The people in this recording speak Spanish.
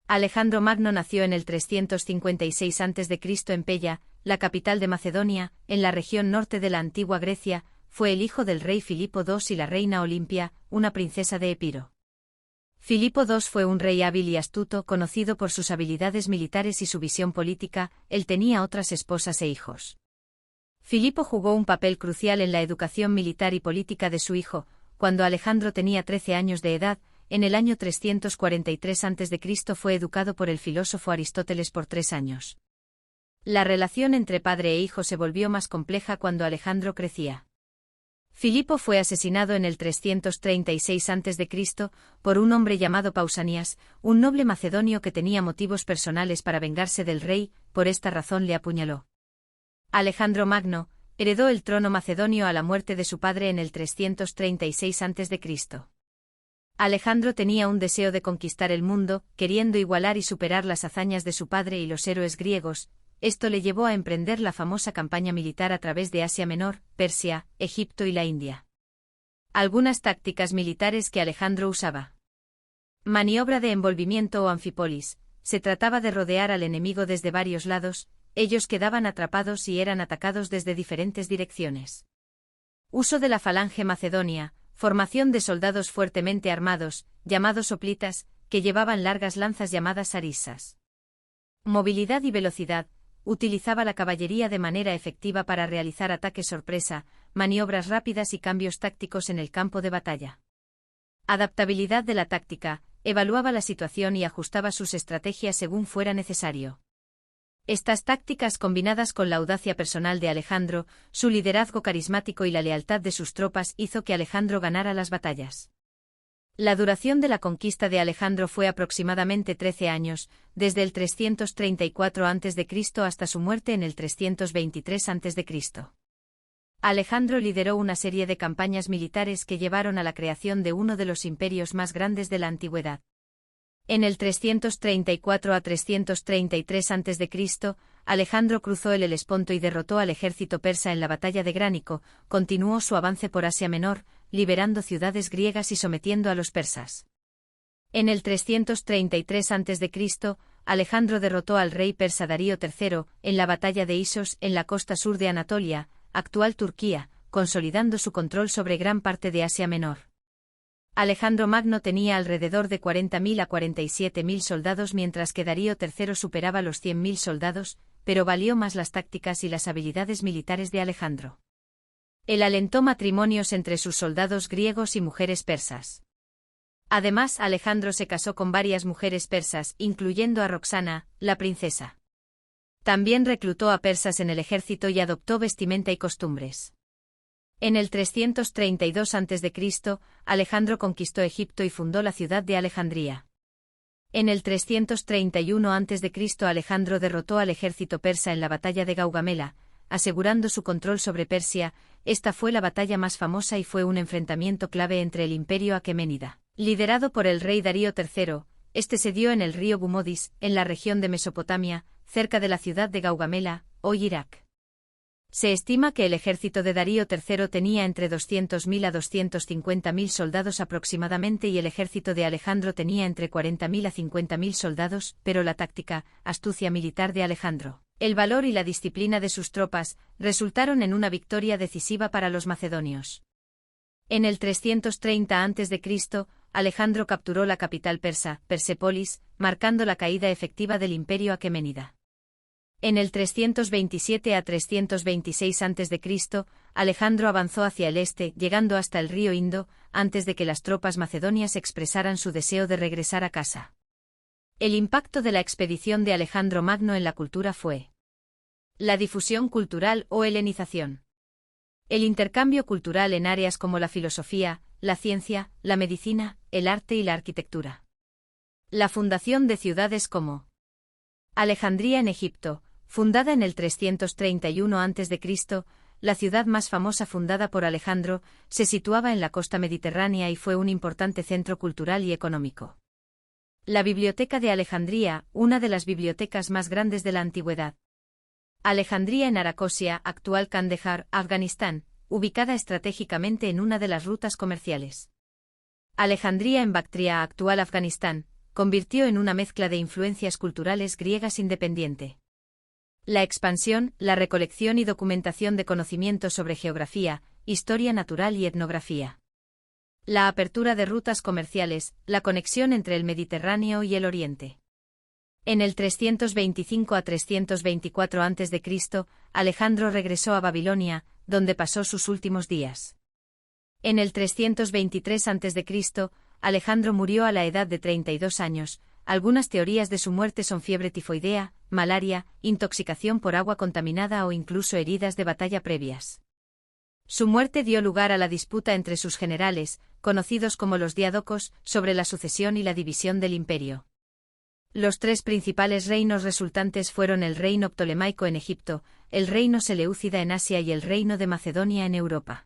Alejandro Magno nació en el 356 a.C. en Pella, la capital de Macedonia, en la región norte de la antigua Grecia. Fue el hijo del rey Filipo II y la reina Olimpia, una princesa de Epiro. Filipo II fue un rey hábil y astuto, conocido por sus habilidades militares y su visión política. Él tenía otras esposas e hijos. Filipo jugó un papel crucial en la educación militar y política de su hijo. Cuando Alejandro tenía 13 años de edad, en el año 343 a.C. fue educado por el filósofo Aristóteles por 3 años. La relación entre padre e hijo se volvió más compleja cuando Alejandro crecía. Filipo fue asesinado en el 336 a.C. por un hombre llamado Pausanias, un noble macedonio que tenía motivos personales para vengarse del rey. Por esta razón le apuñaló. Alejandro Magno heredó el trono macedonio a la muerte de su padre en el 336 a.C. Alejandro tenía un deseo de conquistar el mundo, queriendo igualar y superar las hazañas de su padre y los héroes griegos. Esto le llevó a emprender la famosa campaña militar a través de Asia Menor, Persia, Egipto y la India. Algunas tácticas militares que Alejandro usaba. Maniobra de envolvimiento o anfípolis. Se trataba de rodear al enemigo desde varios lados. Ellos quedaban atrapados y eran atacados desde diferentes direcciones. Uso de la falange macedonia. Formación de soldados fuertemente armados, llamados hoplitas, que llevaban largas lanzas llamadas arisas. Movilidad y velocidad. Utilizaba la caballería de manera efectiva para realizar ataques sorpresa, maniobras rápidas y cambios tácticos en el campo de batalla. Adaptabilidad de la táctica. Evaluaba la situación y ajustaba sus estrategias según fuera necesario. Estas tácticas, combinadas con la audacia personal de Alejandro, su liderazgo carismático y la lealtad de sus tropas, hizo que Alejandro ganara las batallas. La duración de la conquista de Alejandro fue aproximadamente 13 años, desde el 334 a.C. hasta su muerte en el 323 a.C. Alejandro lideró una serie de campañas militares que llevaron a la creación de uno de los imperios más grandes de la antigüedad. En el 334 a 333 a.C., Alejandro cruzó el Helesponto y derrotó al ejército persa en la batalla de Gránico. Continuó su avance por Asia Menor, liberando ciudades griegas y sometiendo a los persas. En el 333 a.C., Alejandro derrotó al rey persa Darío III en la batalla de Isos en la costa sur de Anatolia, actual Turquía, consolidando su control sobre gran parte de Asia Menor. Alejandro Magno tenía alrededor de 40.000 a 47.000 soldados, mientras que Darío III superaba los 100.000 soldados, pero valió más las tácticas y las habilidades militares de Alejandro. Él alentó matrimonios entre sus soldados griegos y mujeres persas. Además, Alejandro se casó con varias mujeres persas, incluyendo a Roxana, la princesa. También reclutó a persas en el ejército y adoptó vestimenta y costumbres. En el 332 a.C., Alejandro conquistó Egipto y fundó la ciudad de Alejandría. En el 331 a.C., Alejandro derrotó al ejército persa en la batalla de Gaugamela, asegurando su control sobre Persia. Esta fue la batalla más famosa y fue un enfrentamiento clave entre el imperio aqueménida, liderado por el rey Darío III. Este se dio en el río Bumodis, en la región de Mesopotamia, cerca de la ciudad de Gaugamela, hoy Irak. Se estima que el ejército de Darío III tenía entre 200.000 a 250.000 soldados aproximadamente y el ejército de Alejandro tenía entre 40.000 a 50.000 soldados, pero la táctica, astucia militar de Alejandro, el valor y la disciplina de sus tropas, resultaron en una victoria decisiva para los macedonios. En el 330 a.C., Alejandro capturó la capital persa, Persépolis, marcando la caída efectiva del imperio aqueménida. En el 327 a 326 a.C., Alejandro avanzó hacia el este, llegando hasta el río Indo, antes de que las tropas macedonias expresaran su deseo de regresar a casa. El impacto de la expedición de Alejandro Magno en la cultura fue la difusión cultural o helenización. El intercambio cultural en áreas como la filosofía, la ciencia, la medicina, el arte y la arquitectura. La fundación de ciudades como Alejandría en Egipto, fundada en el 331 a.C., la ciudad más famosa fundada por Alejandro, se situaba en la costa mediterránea y fue un importante centro cultural y económico. La Biblioteca de Alejandría, una de las bibliotecas más grandes de la antigüedad. Alejandría en Aracosia, actual Kandahar, Afganistán, ubicada estratégicamente en una de las rutas comerciales. Alejandría en Bactria, actual Afganistán, convirtió en una mezcla de influencias culturales griegas independiente. La expansión, la recolección y documentación de conocimientos sobre geografía, historia natural y etnografía. La apertura de rutas comerciales, la conexión entre el Mediterráneo y el Oriente. En el 325 a 324 a.C., Alejandro regresó a Babilonia, donde pasó sus últimos días. En el 323 a.C., Alejandro murió a la edad de 32 años. Algunas teorías de su muerte son fiebre tifoidea, malaria, intoxicación por agua contaminada o incluso heridas de batalla previas. Su muerte dio lugar a la disputa entre sus generales, conocidos como los diádocos, sobre la sucesión y la división del imperio. Los tres principales reinos resultantes fueron el reino ptolemaico en Egipto, el reino seleucida en Asia y el reino de Macedonia en Europa.